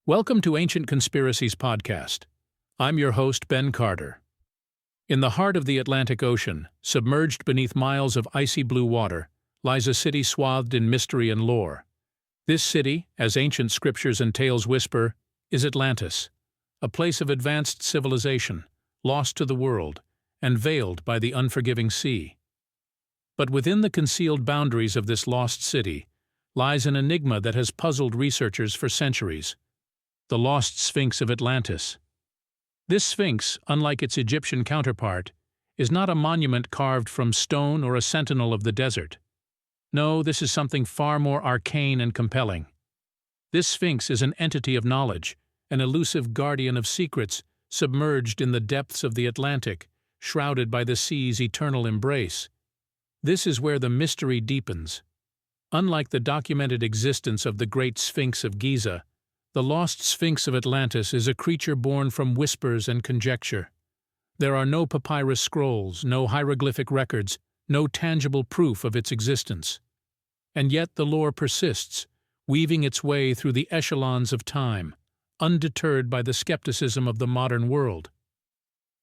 Welcome to Ancient Conspiracies podcast. I'm your host, Ben Carter. In the heart of the Atlantic Ocean, submerged beneath miles of icy blue water, lies a city swathed in mystery and lore. This city, as ancient scriptures and tales whisper, is Atlantis, a place of advanced civilization, lost to the world, and veiled by the unforgiving sea. But within the concealed boundaries of this lost city lies an enigma that has puzzled researchers for centuries: the lost Sphinx of Atlantis. This Sphinx, unlike its Egyptian counterpart, is not a monument carved from stone or a sentinel of the desert. No, this is something far more arcane and compelling. This Sphinx is an entity of knowledge, an elusive guardian of secrets, submerged in the depths of the Atlantic, shrouded by the sea's eternal embrace. This is where the mystery deepens. Unlike the documented existence of the Great Sphinx of Giza, the lost Sphinx of Atlantis is a creature born from whispers and conjecture. There are no papyrus scrolls, no hieroglyphic records, no tangible proof of its existence. And yet the lore persists, weaving its way through the echelons of time, undeterred by the skepticism of the modern world.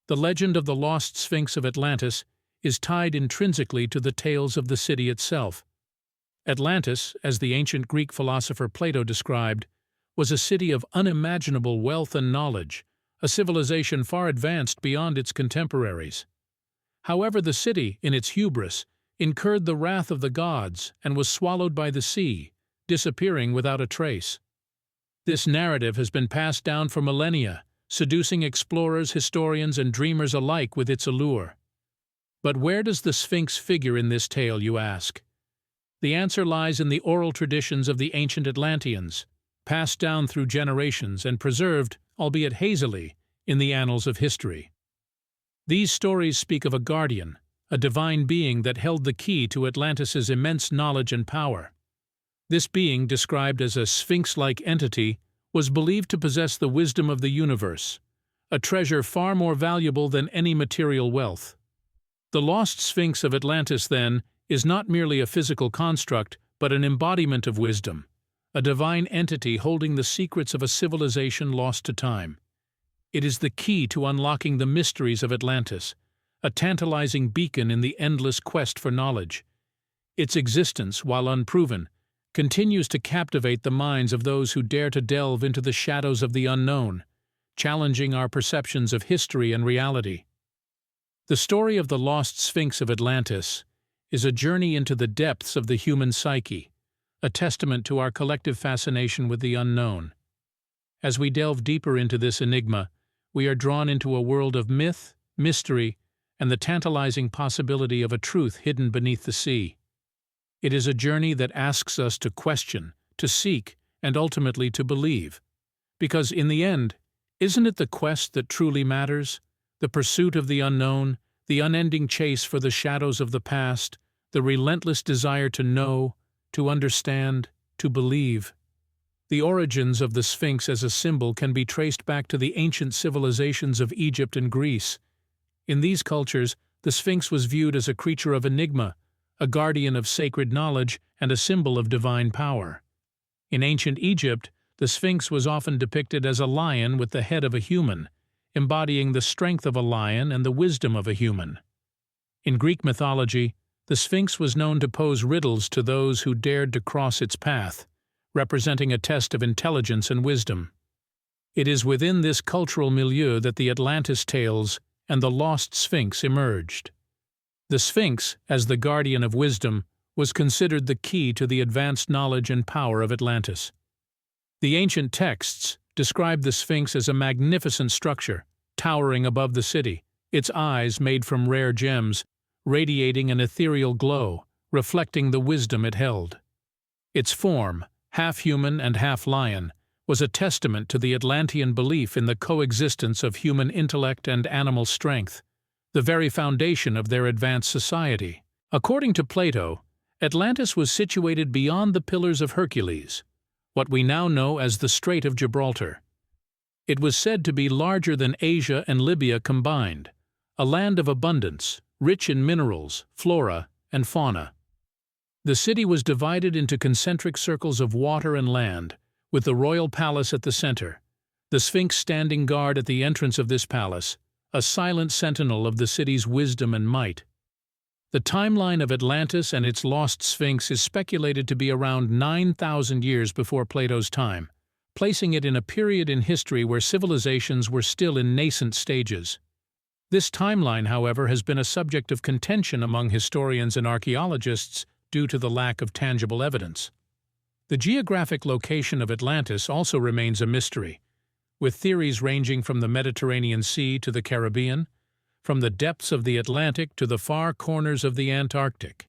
The legend of the lost Sphinx of Atlantis is tied intrinsically to the tales of the city itself. Atlantis, as the ancient Greek philosopher Plato described, was a city of unimaginable wealth and knowledge, a civilization far advanced beyond its contemporaries. However, the city, in its hubris, incurred the wrath of the gods and was swallowed by the sea, disappearing without a trace. This narrative has been passed down for millennia, seducing explorers, historians, and dreamers alike with its allure. But where does the Sphinx figure in this tale, you ask? The answer lies in the oral traditions of the ancient Atlanteans, passed down through generations and preserved, albeit hazily, in the annals of history. These stories speak of a guardian, a divine being that held the key to Atlantis's immense knowledge and power. This being, described as a sphinx-like entity, was believed to possess the wisdom of the universe, a treasure far more valuable than any material wealth. The lost Sphinx of Atlantis, then, is not merely a physical construct, but an embodiment of wisdom, a divine entity holding the secrets of a civilization lost to time. It is the key to unlocking the mysteries of Atlantis, a tantalizing beacon in the endless quest for knowledge. Its existence, while unproven, continues to captivate the minds of those who dare to delve into the shadows of the unknown, challenging our perceptions of history and reality. The story of the lost Sphinx of Atlantis is a journey into the depths of the human psyche, a testament to our collective fascination with the unknown. As we delve deeper into this enigma, we are drawn into a world of myth, mystery, and the tantalizing possibility of a truth hidden beneath the sea. It is a journey that asks us to question, to seek, and ultimately to believe. Because in the end, isn't it the quest that truly matters? The pursuit of the unknown, the unending chase for the shadows of the past, the relentless desire to know, to understand, to believe. The origins of the Sphinx as a symbol can be traced back to the ancient civilizations of Egypt and Greece. In these cultures, the Sphinx was viewed as a creature of enigma, a guardian of sacred knowledge, and a symbol of divine power. In ancient Egypt, the Sphinx was often depicted as a lion with the head of a human, embodying the strength of a lion and the wisdom of a human. In Greek mythology, the Sphinx was known to pose riddles to those who dared to cross its path, representing a test of intelligence and wisdom. It is within this cultural milieu that the Atlantis tales and the lost Sphinx emerged. The Sphinx, as the guardian of wisdom, was considered the key to the advanced knowledge and power of Atlantis. The ancient texts describe the Sphinx as a magnificent structure, towering above the city, its eyes, made from rare gems, radiating an ethereal glow, reflecting the wisdom it held. Its form, half human and half lion, was a testament to the Atlantean belief in the coexistence of human intellect and animal strength, the very foundation of their advanced society. According to Plato, Atlantis was situated beyond the Pillars of Hercules, what we now know as the Strait of Gibraltar. It was said to be larger than Asia and Libya combined, a land of abundance, rich in minerals, flora, and fauna. The city was divided into concentric circles of water and land, with the royal palace at the center, the Sphinx standing guard at the entrance of this palace, a silent sentinel of the city's wisdom and might. The timeline of Atlantis and its lost Sphinx is speculated to be around 9,000 years before Plato's time, placing it in a period in history where civilizations were still in nascent stages. This timeline, however, has been a subject of contention among historians and archaeologists due to the lack of tangible evidence. The geographic location of Atlantis also remains a mystery, with theories ranging from the Mediterranean Sea to the Caribbean, from the depths of the Atlantic to the far corners of the Antarctic.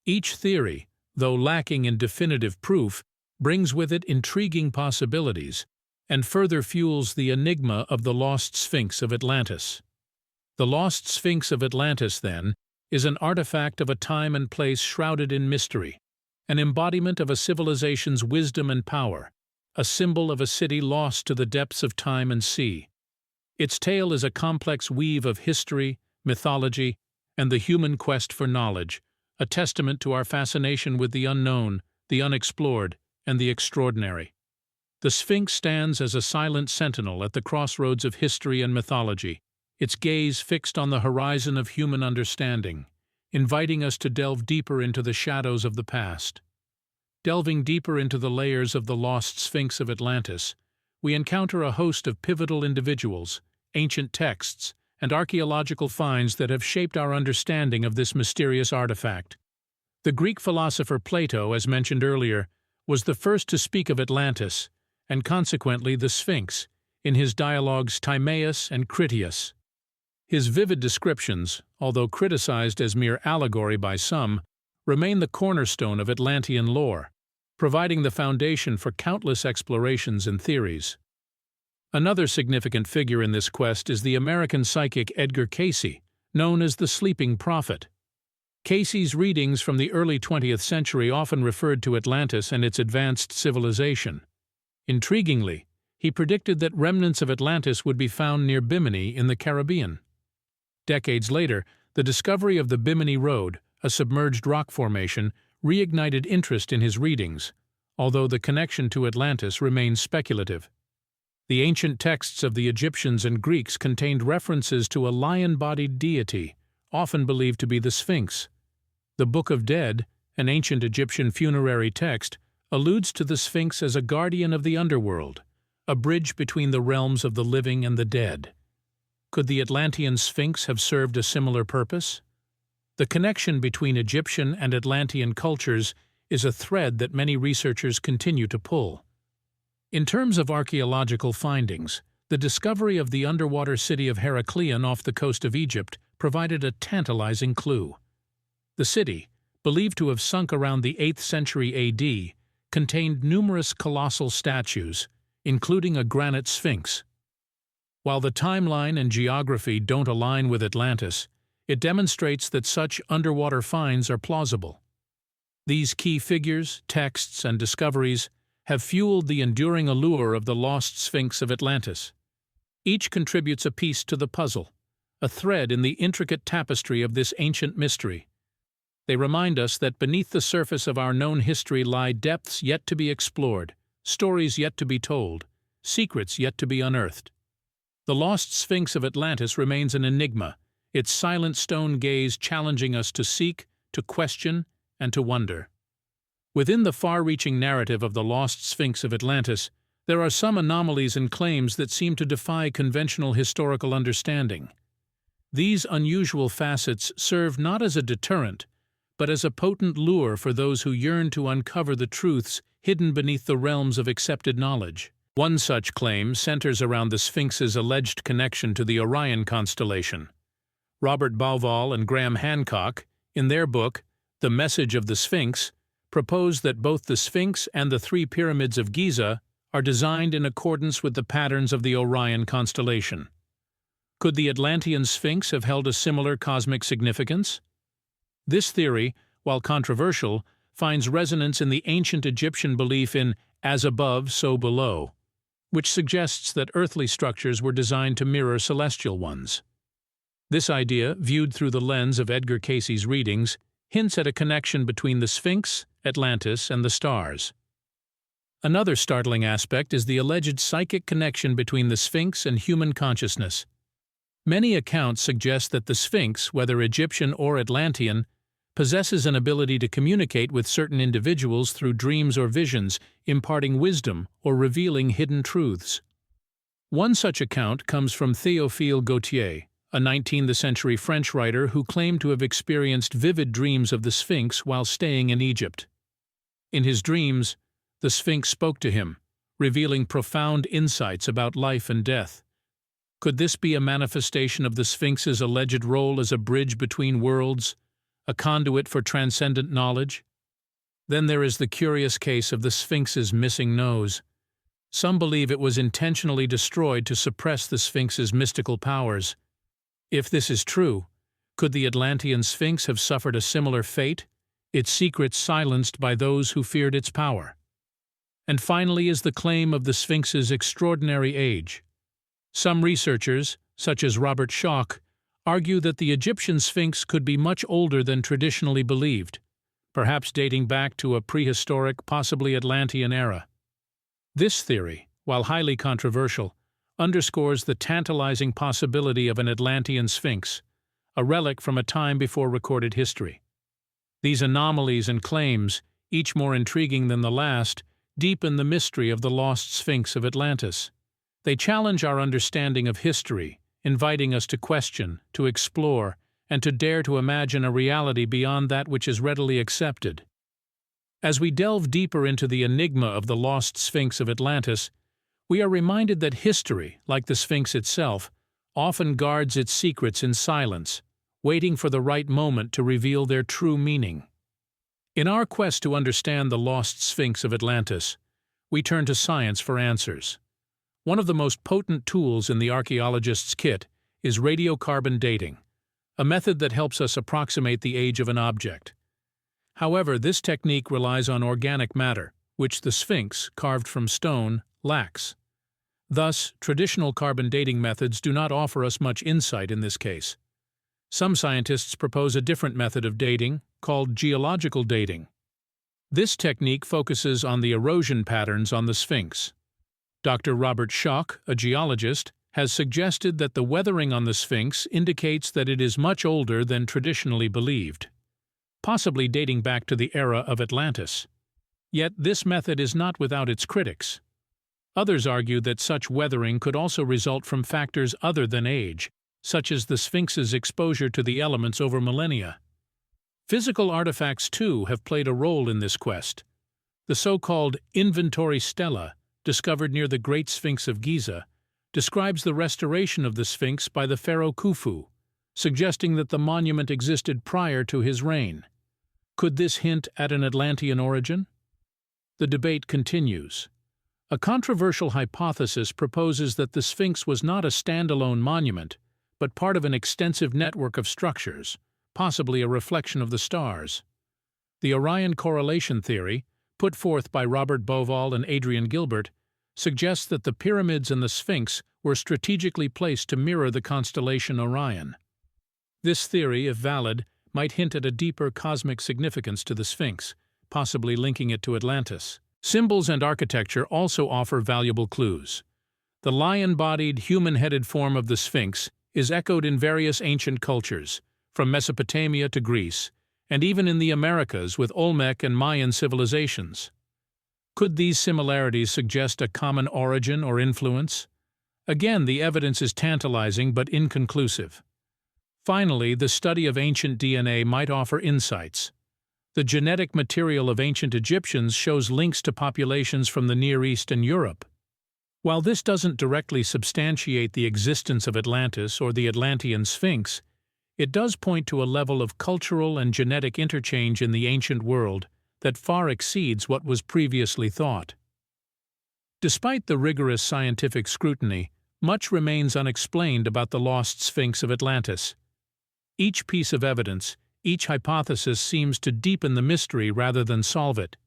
Each theory, though lacking in definitive proof, brings with it intriguing possibilities and further fuels the enigma of the lost Sphinx of Atlantis. The lost Sphinx of Atlantis, then, is an artifact of a time and place shrouded in mystery, an embodiment of a civilization's wisdom and power, a symbol of a city lost to the depths of time and sea. Its tale is a complex weave of history, mythology, and the human quest for knowledge, a testament to our fascination with the unknown, the unexplored, and the extraordinary. The Sphinx stands as a silent sentinel at the crossroads of history and mythology, its gaze fixed on the horizon of human understanding, inviting us to delve deeper into the shadows of the past. Delving deeper into the layers of the lost Sphinx of Atlantis, we encounter a host of pivotal individuals, ancient texts, and archaeological finds that have shaped our understanding of this mysterious artifact. The Greek philosopher Plato, as mentioned earlier, was the first to speak of Atlantis, and consequently the Sphinx, in his dialogues Timaeus and Critias. His vivid descriptions, although criticized as mere allegory by some, remain the cornerstone of Atlantean lore, providing the foundation for countless explorations and theories. Another significant figure in this quest is the American psychic Edgar Cayce, known as the Sleeping Prophet. Cayce's readings from the early 20th century often referred to Atlantis and its advanced civilization. Intriguingly, he predicted that remnants of Atlantis would be found near Bimini in the Caribbean. Decades later, the discovery of the Bimini Road, a submerged rock formation, reignited interest in his readings, although the connection to Atlantis remains speculative. The ancient texts of the Egyptians and Greeks contained references to a lion-bodied deity, often believed to be the Sphinx. The Book of Dead, an ancient Egyptian funerary text, alludes to the Sphinx as a guardian of the underworld, a bridge between the realms of the living and the dead. Could the Atlantean Sphinx have served a similar purpose? The connection between Egyptian and Atlantean cultures is a thread that many researchers continue to pull. In terms of archaeological findings, the discovery of the underwater city of Heraklion off the coast of Egypt provided a tantalizing clue. The city, believed to have sunk around the 8th century AD, contained numerous colossal statues, including a granite sphinx. While the timeline and geography don't align with Atlantis, it demonstrates that such underwater finds are plausible. These key figures, texts, and discoveries have fueled the enduring allure of the lost Sphinx of Atlantis. Each contributes a piece to the puzzle, a thread in the intricate tapestry of this ancient mystery. They remind us that beneath the surface of our known history lie depths yet to be explored, stories yet to be told, secrets yet to be unearthed. The lost Sphinx of Atlantis remains an enigma, its silent stone gaze challenging us to seek, to question, and to wonder. Within the far-reaching narrative of the lost Sphinx of Atlantis, there are some anomalies and claims that seem to defy conventional historical understanding. These unusual facets serve not as a deterrent, but as a potent lure for those who yearn to uncover the truths hidden beneath the realms of accepted knowledge. One such claim centers around the Sphinx's alleged connection to the Orion constellation. Robert Bauval and Graham Hancock, in their book, The Message of the Sphinx, propose that both the Sphinx and the three pyramids of Giza are designed in accordance with the patterns of the Orion constellation. Could the Atlantean Sphinx have held a similar cosmic significance? This theory, while controversial, finds resonance in the ancient Egyptian belief in as above, so below, which suggests that earthly structures were designed to mirror celestial ones. This idea, viewed through the lens of Edgar Cayce's readings, hints at a connection between the Sphinx, Atlantis, and the stars. Another startling aspect is the alleged psychic connection between the Sphinx and human consciousness. Many accounts suggest that the Sphinx, whether Egyptian or Atlantean, possesses an ability to communicate with certain individuals through dreams or visions, imparting wisdom or revealing hidden truths. One such account comes from Théophile Gautier, a 19th-century French writer who claimed to have experienced vivid dreams of the Sphinx while staying in Egypt. In his dreams, the Sphinx spoke to him, revealing profound insights about life and death. Could this be a manifestation of the Sphinx's alleged role as a bridge between worlds, a conduit for transcendent knowledge? Then there is the curious case of the Sphinx's missing nose. Some believe it was intentionally destroyed to suppress the Sphinx's mystical powers. If this is true, could the Atlantean Sphinx have suffered a similar fate, its secrets silenced by those who feared its power? And finally is the claim of the Sphinx's extraordinary age. Some researchers, such as Robert Schoch, argue that the Egyptian Sphinx could be much older than traditionally believed, perhaps dating back to a prehistoric, possibly Atlantean era. This theory, while highly controversial, underscores the tantalizing possibility of an Atlantean Sphinx, a relic from a time before recorded history. These anomalies and claims, each more intriguing than the last, deepen the mystery of the lost Sphinx of Atlantis. They challenge our understanding of history, inviting us to question, to explore, and to dare to imagine a reality beyond that which is readily accepted. As we delve deeper into the enigma of the lost Sphinx of Atlantis, we are reminded that history, like the Sphinx itself, often guards its secrets in silence, waiting for the right moment to reveal their true meaning. In our quest to understand the lost Sphinx of Atlantis, we turn to science for answers. One of the most potent tools in the archaeologist's kit is radiocarbon dating, a method that helps us approximate the age of an object. However, this technique relies on organic matter, which the Sphinx, carved from stone, lacks. Thus, traditional carbon dating methods do not offer us much insight in this case. Some scientists propose a different method of dating, called geological dating. This technique focuses on the erosion patterns on the Sphinx. Dr. Robert Schoch, a geologist, has suggested that the weathering on the Sphinx indicates that it is much older than traditionally believed, possibly dating back to the era of Atlantis. Yet this method is not without its critics. Others argue that such weathering could also result from factors other than age, such as the Sphinx's exposure to the elements over millennia. Physical artifacts, too, have played a role in this quest. The so-called inventory stela, discovered near the Great Sphinx of Giza, describes the restoration of the Sphinx by the pharaoh Khufu, suggesting that the monument existed prior to his reign. Could this hint at an Atlantean origin? The debate continues. A controversial hypothesis proposes that the Sphinx was not a standalone monument, but part of an extensive network of structures, possibly a reflection of the stars. The Orion correlation theory, put forth by Robert Bauval and Adrian Gilbert, suggests that the pyramids and the Sphinx were strategically placed to mirror the constellation Orion. This theory, if valid, might hint at a deeper cosmic significance to the Sphinx, possibly linking it to Atlantis. Symbols and architecture also offer valuable clues. The lion-bodied, human-headed form of the Sphinx is echoed in various ancient cultures, from Mesopotamia to Greece, and even in the Americas with Olmec and Mayan civilizations. Could these similarities suggest a common origin or influence? Again, the evidence is tantalizing but inconclusive. Finally, the study of ancient DNA might offer insights. The genetic material of ancient Egyptians shows links to populations from the Near East and Europe. While this doesn't directly substantiate the existence of Atlantis or the Atlantean Sphinx, it does point to a level of cultural and genetic interchange in the ancient world that far exceeds what was previously thought. Despite the rigorous scientific scrutiny, much remains unexplained about the lost Sphinx of Atlantis. Each piece of evidence, each hypothesis seems to deepen the mystery rather than solve it.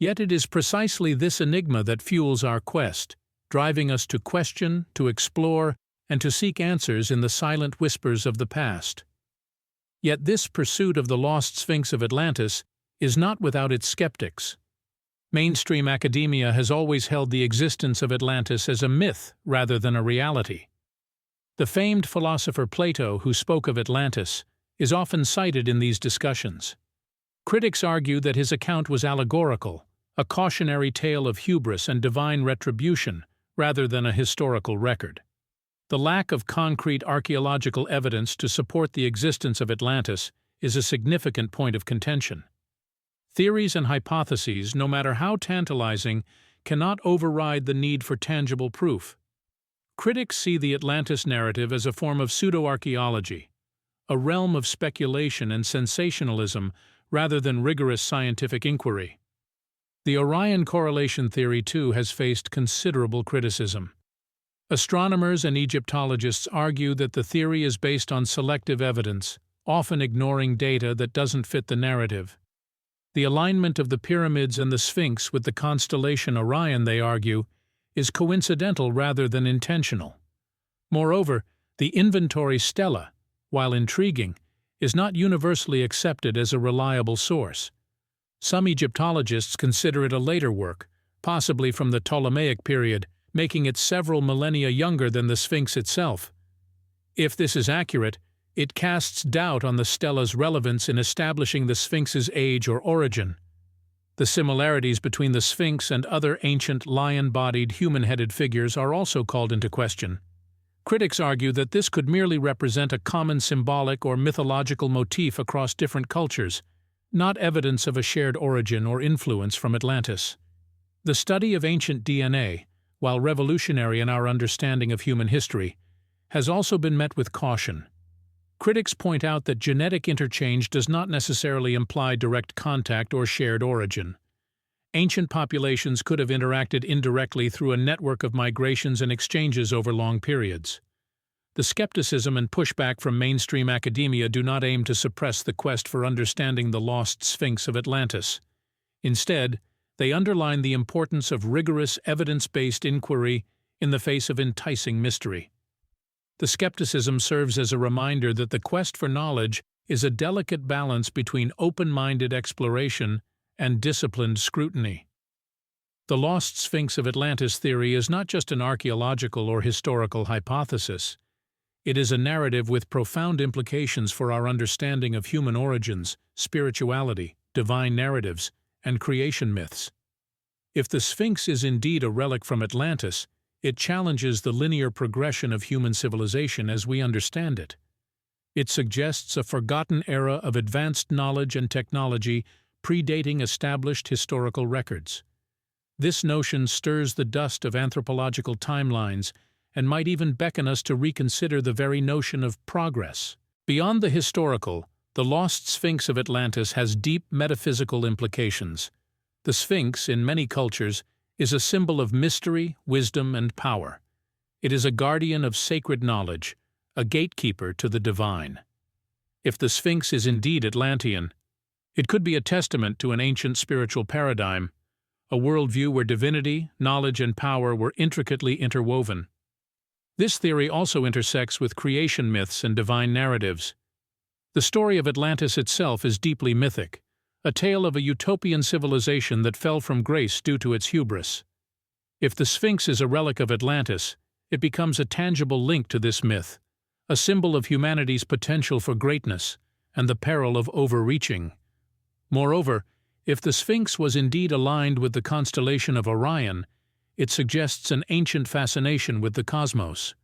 Yet it is precisely this enigma that fuels our quest, driving us to question, to explore, and to seek answers in the silent whispers of the past. Yet this pursuit of the lost Sphinx of Atlantis is not without its skeptics. Mainstream academia has always held the existence of Atlantis as a myth rather than a reality. The famed philosopher Plato, who spoke of Atlantis, is often cited in these discussions. Critics argue that his account was allegorical, a cautionary tale of hubris and divine retribution, rather than a historical record. The lack of concrete archaeological evidence to support the existence of Atlantis is a significant point of contention. Theories and hypotheses, no matter how tantalizing, cannot override the need for tangible proof. Critics see the Atlantis narrative as a form of pseudo-archaeology, a realm of speculation and sensationalism rather than rigorous scientific inquiry. The Orion correlation theory, too, has faced considerable criticism. Astronomers and Egyptologists argue that the theory is based on selective evidence, often ignoring data that doesn't fit the narrative. The alignment of the pyramids and the Sphinx with the constellation Orion, they argue, is coincidental rather than intentional. Moreover, the inventory stela, while intriguing, is not universally accepted as a reliable source. Some Egyptologists consider it a later work, possibly from the Ptolemaic period, making it several millennia younger than the Sphinx itself. If this is accurate, it casts doubt on the stela's relevance in establishing the Sphinx's age or origin. The similarities between the Sphinx and other ancient lion-bodied, human-headed figures are also called into question. Critics argue that this could merely represent a common symbolic or mythological motif across different cultures, not evidence of a shared origin or influence from Atlantis. The study of ancient DNA, while revolutionary in our understanding of human history, has also been met with caution. Critics point out that genetic interchange does not necessarily imply direct contact or shared origin. Ancient populations could have interacted indirectly through a network of migrations and exchanges over long periods. The skepticism and pushback from mainstream academia do not aim to suppress the quest for understanding the lost Sphinx of Atlantis. Instead, they underline the importance of rigorous, evidence-based inquiry in the face of enticing mystery. The skepticism serves as a reminder that the quest for knowledge is a delicate balance between open-minded exploration and disciplined scrutiny. The lost Sphinx of Atlantis theory is not just an archaeological or historical hypothesis. It is a narrative with profound implications for our understanding of human origins, spirituality, divine narratives, and creation myths. If the Sphinx is indeed a relic from Atlantis, it challenges the linear progression of human civilization as we understand it. It suggests a forgotten era of advanced knowledge and technology predating established historical records. This notion stirs the dust of anthropological timelines and might even beckon us to reconsider the very notion of progress. Beyond the historical, the lost Sphinx of Atlantis has deep metaphysical implications. The Sphinx, in many cultures, is a symbol of mystery, wisdom, and power. It is a guardian of sacred knowledge, a gatekeeper to the divine. If the Sphinx is indeed Atlantean, it could be a testament to an ancient spiritual paradigm, a worldview where divinity, knowledge, and power were intricately interwoven. This theory also intersects with creation myths and divine narratives. The story of Atlantis itself is deeply mythic, a tale of a utopian civilization that fell from grace due to its hubris. If the Sphinx is a relic of Atlantis, it becomes a tangible link to this myth, a symbol of humanity's potential for greatness and the peril of overreaching. Moreover, if the Sphinx was indeed aligned with the constellation of Orion, it suggests an ancient fascination with the cosmos.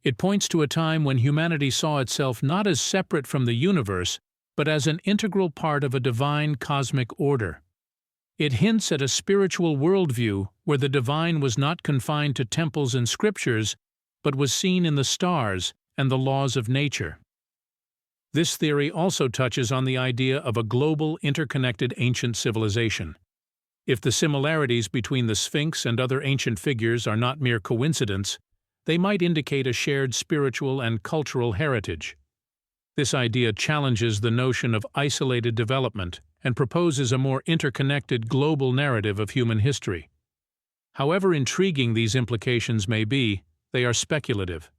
It points to a time when humanity saw itself not as separate from the universe, but as an integral part of a divine cosmic order. It hints at a spiritual worldview where the divine was not confined to temples and scriptures, but was seen in the stars and the laws of nature. This theory also touches on the idea of a global, interconnected ancient civilization. If the similarities between the Sphinx and other ancient figures are not mere coincidence, they might indicate a shared spiritual and cultural heritage. This idea challenges the notion of isolated development and proposes a more interconnected global narrative of human history. However intriguing these implications may be, they are speculative.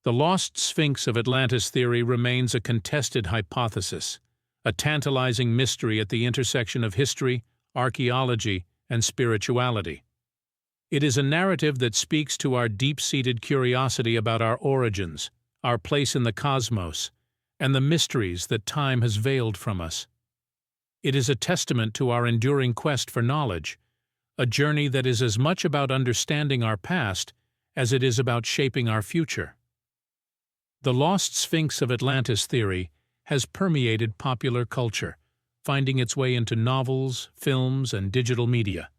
The lost Sphinx of Atlantis theory remains a contested hypothesis, a tantalizing mystery at the intersection of history, archaeology, and spirituality. It is a narrative that speaks to our deep-seated curiosity about our origins, our place in the cosmos, and the mysteries that time has veiled from us. It is a testament to our enduring quest for knowledge, a journey that is as much about understanding our past as it is about shaping our future. The lost Sphinx of Atlantis theory has permeated popular culture, finding its way into novels, films, and digital media.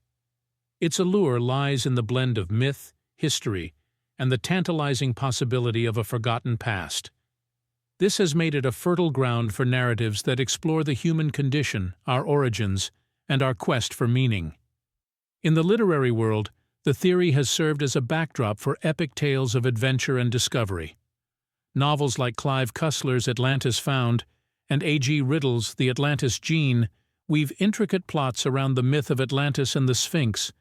Its allure lies in the blend of myth, history, and the tantalizing possibility of a forgotten past. This has made it a fertile ground for narratives that explore the human condition, our origins, and our quest for meaning. In the literary world, the theory has served as a backdrop for epic tales of adventure and discovery. Novels like Clive Cussler's Atlantis Found and A.G. Riddle's The Atlantis Gene weave intricate plots around the myth of Atlantis and the Sphinx,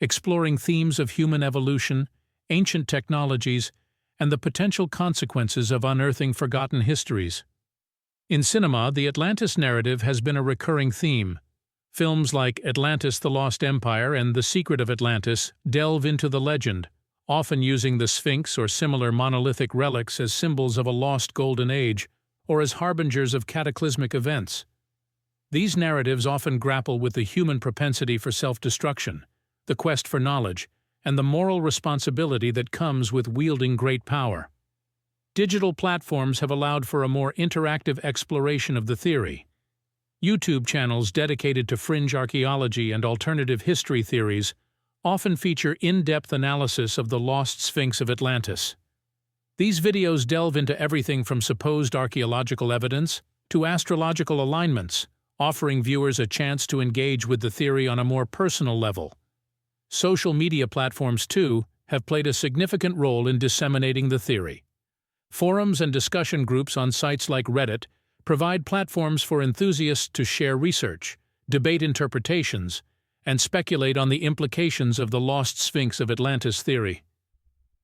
exploring themes of human evolution, ancient technologies, and the potential consequences of unearthing forgotten histories. In cinema, the Atlantis narrative has been a recurring theme. Films like Atlantis: The Lost Empire and The Secret of Atlantis delve into the legend, often using the Sphinx or similar monolithic relics as symbols of a lost golden age or as harbingers of cataclysmic events. These narratives often grapple with the human propensity for self-destruction, the quest for knowledge, and the moral responsibility that comes with wielding great power. Digital platforms have allowed for a more interactive exploration of the theory. YouTube channels dedicated to fringe archaeology and alternative history theories often feature in-depth analysis of the lost Sphinx of Atlantis. These videos delve into everything from supposed archaeological evidence to astrological alignments, offering viewers a chance to engage with the theory on a more personal level. Social media platforms, too, have played a significant role in disseminating the theory. Forums and discussion groups on sites like Reddit provide platforms for enthusiasts to share research, debate interpretations, and speculate on the implications of the lost Sphinx of Atlantis theory.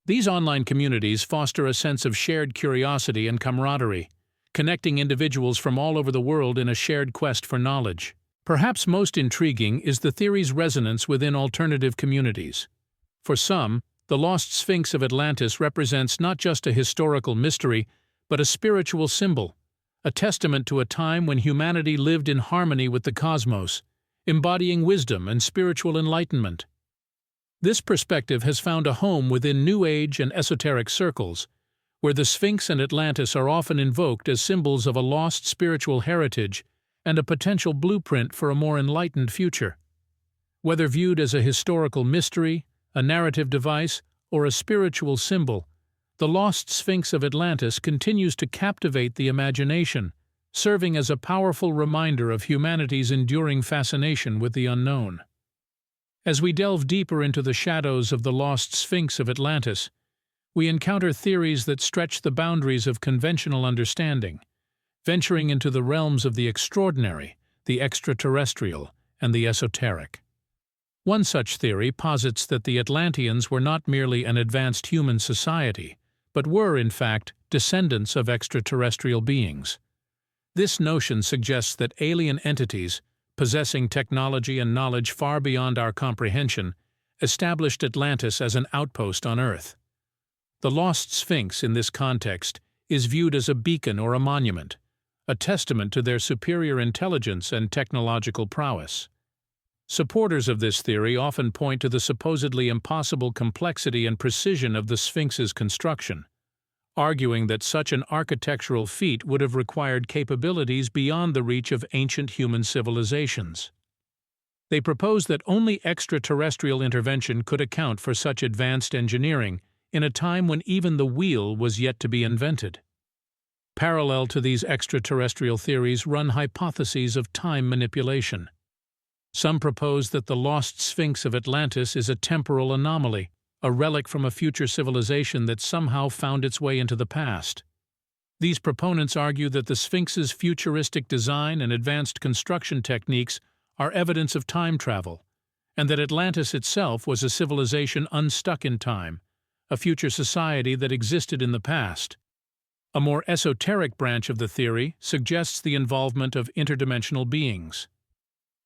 These online communities foster a sense of shared curiosity and camaraderie, connecting individuals from all over the world in a shared quest for knowledge. Perhaps most intriguing is the theory's resonance within alternative communities. For some, the lost Sphinx of Atlantis represents not just a historical mystery, but a spiritual symbol, a testament to a time when humanity lived in harmony with the cosmos, embodying wisdom and spiritual enlightenment. This perspective has found a home within New Age and esoteric circles, where the Sphinx and Atlantis are often invoked as symbols of a lost spiritual heritage and a potential blueprint for a more enlightened future. Whether viewed as a historical mystery, a narrative device, or a spiritual symbol, the lost Sphinx of Atlantis continues to captivate the imagination, serving as a powerful reminder of humanity's enduring fascination with the unknown. As we delve deeper into the shadows of the lost Sphinx of Atlantis, we encounter theories that stretch the boundaries of conventional understanding, venturing into the realms of the extraordinary, the extraterrestrial, and the esoteric. One such theory posits that the Atlanteans were not merely an advanced human society, but were, in fact, descendants of extraterrestrial beings. This notion suggests that alien entities, possessing technology and knowledge far beyond our comprehension, established Atlantis as an outpost on Earth. The lost Sphinx, in this context, is viewed as a beacon or a monument, a testament to their superior intelligence and technological prowess. Supporters of this theory often point to the supposedly impossible complexity and precision of the Sphinx's construction, arguing that such an architectural feat would have required capabilities beyond the reach of ancient human civilizations. They propose that only extraterrestrial intervention could account for such advanced engineering in a time when even the wheel was yet to be invented. Parallel to these extraterrestrial theories run hypotheses of time manipulation. Some propose that the lost Sphinx of Atlantis is a temporal anomaly, a relic from a future civilization that somehow found its way into the past. These proponents argue that the Sphinx's futuristic design and advanced construction techniques are evidence of time travel, and that Atlantis itself was a civilization unstuck in time, a future society that existed in the past. A more esoteric branch of the theory suggests the involvement of interdimensional beings.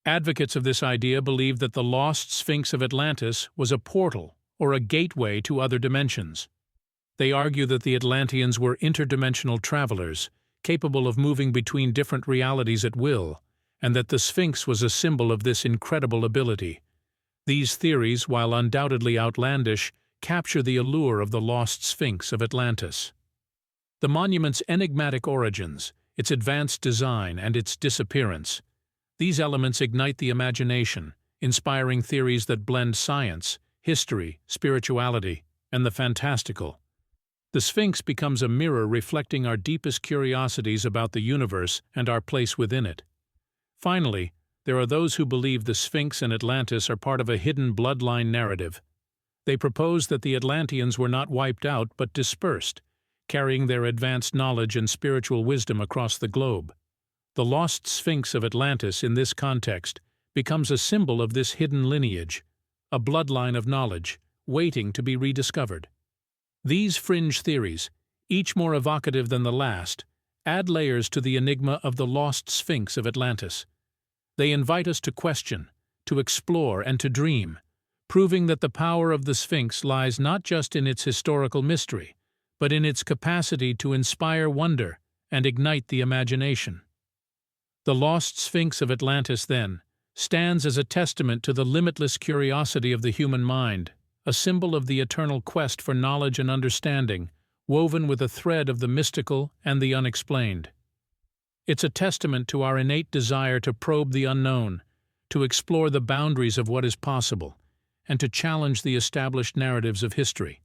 Advocates of this idea believe that the lost Sphinx of Atlantis was a portal or a gateway to other dimensions. They argue that the Atlanteans were interdimensional travelers, capable of moving between different realities at will, and that the Sphinx was a symbol of this incredible ability. These theories, while undoubtedly outlandish, capture the allure of the lost Sphinx of Atlantis. The monument's enigmatic origins, its advanced design, and its disappearance. These elements ignite the imagination, inspiring theories that blend science, history, spirituality, and the fantastical. The Sphinx becomes a mirror reflecting our deepest curiosities about the universe and our place within it. Finally, there are those who believe the Sphinx and Atlantis are part of a hidden bloodline narrative. They propose that the Atlanteans were not wiped out but dispersed, carrying their advanced knowledge and spiritual wisdom across the globe. The lost Sphinx of Atlantis in this context becomes a symbol of this hidden lineage, a bloodline of knowledge, waiting to be rediscovered. These fringe theories, each more evocative than the last, add layers to the enigma of the lost Sphinx of Atlantis. They invite us to question, to explore, and to dream, proving that the power of the Sphinx lies not just in its historical mystery, but in its capacity to inspire wonder and ignite the imagination. The lost Sphinx of Atlantis, then, stands as a testament to the limitless curiosity of the human mind, a symbol of the eternal quest for knowledge and understanding, woven with a thread of the mystical and the unexplained. It's a testament to our innate desire to probe the unknown, to explore the boundaries of what is possible, and to challenge the established narratives of history.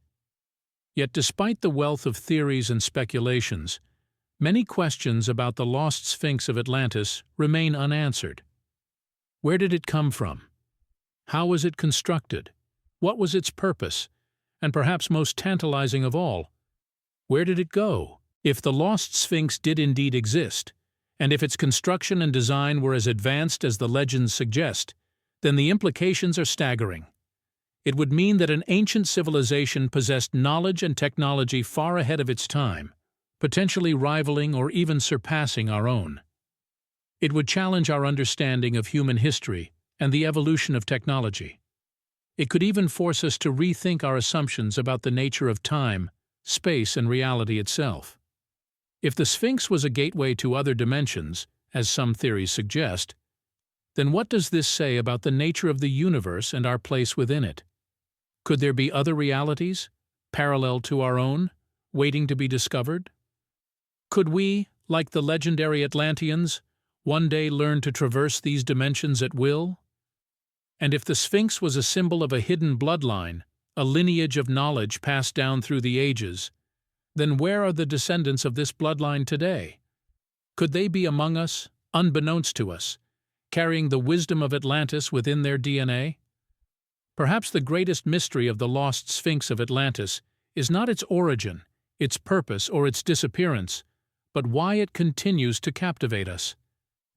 Yet despite the wealth of theories and speculations, many questions about the lost Sphinx of Atlantis remain unanswered. Where did it come from? How was it constructed? What was its purpose? And perhaps most tantalizing of all, where did it go? If the lost Sphinx did indeed exist, and if its construction and design were as advanced as the legends suggest, then the implications are staggering. It would mean that an ancient civilization possessed knowledge and technology far ahead of its time, potentially rivaling or even surpassing our own. It would challenge our understanding of human history and the evolution of technology. It could even force us to rethink our assumptions about the nature of time, space, and reality itself. If the Sphinx was a gateway to other dimensions, as some theories suggest, then what does this say about the nature of the universe and our place within it? Could there be other realities, parallel to our own, waiting to be discovered? Could we, like the legendary Atlanteans, one day learn to traverse these dimensions at will? And if the Sphinx was a symbol of a hidden bloodline, a lineage of knowledge passed down through the ages, then where are the descendants of this bloodline today? Could they be among us, unbeknownst to us, carrying the wisdom of Atlantis within their DNA? Perhaps the greatest mystery of the lost Sphinx of Atlantis is not its origin, its purpose, or its disappearance, but why it continues to captivate us.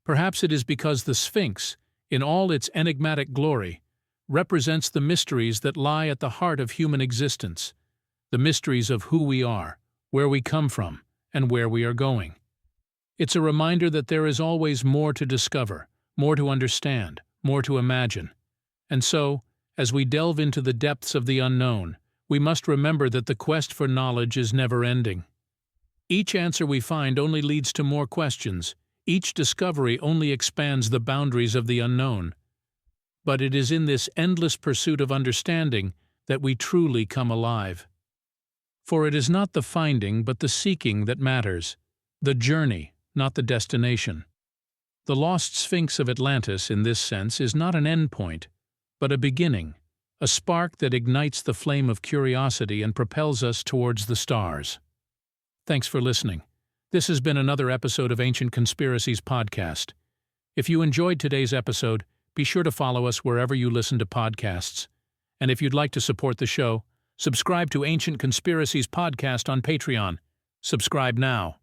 Perhaps it is because the Sphinx, in all its enigmatic glory, represents the mysteries that lie at the heart of human existence, the mysteries of who we are, where we come from, and where we are going. It's a reminder that there is always more to discover, more to understand, more to imagine. And so, as we delve into the depths of the unknown, we must remember that the quest for knowledge is never-ending. Each answer we find only leads to more questions. Each discovery only expands the boundaries of the unknown. But it is in this endless pursuit of understanding that we truly come alive. For it is not the finding but the seeking that matters, the journey, not the destination. The lost Sphinx of Atlantis, in this sense, is not an endpoint, but a beginning, a spark that ignites the flame of curiosity and propels us towards the stars. Thanks for listening. This has been another episode of Ancient Conspiracies podcast. If you enjoyed today's episode, be sure to follow us wherever you listen to podcasts. And if you'd like to support the show, subscribe to Ancient Conspiracies podcast on Patreon. Subscribe now.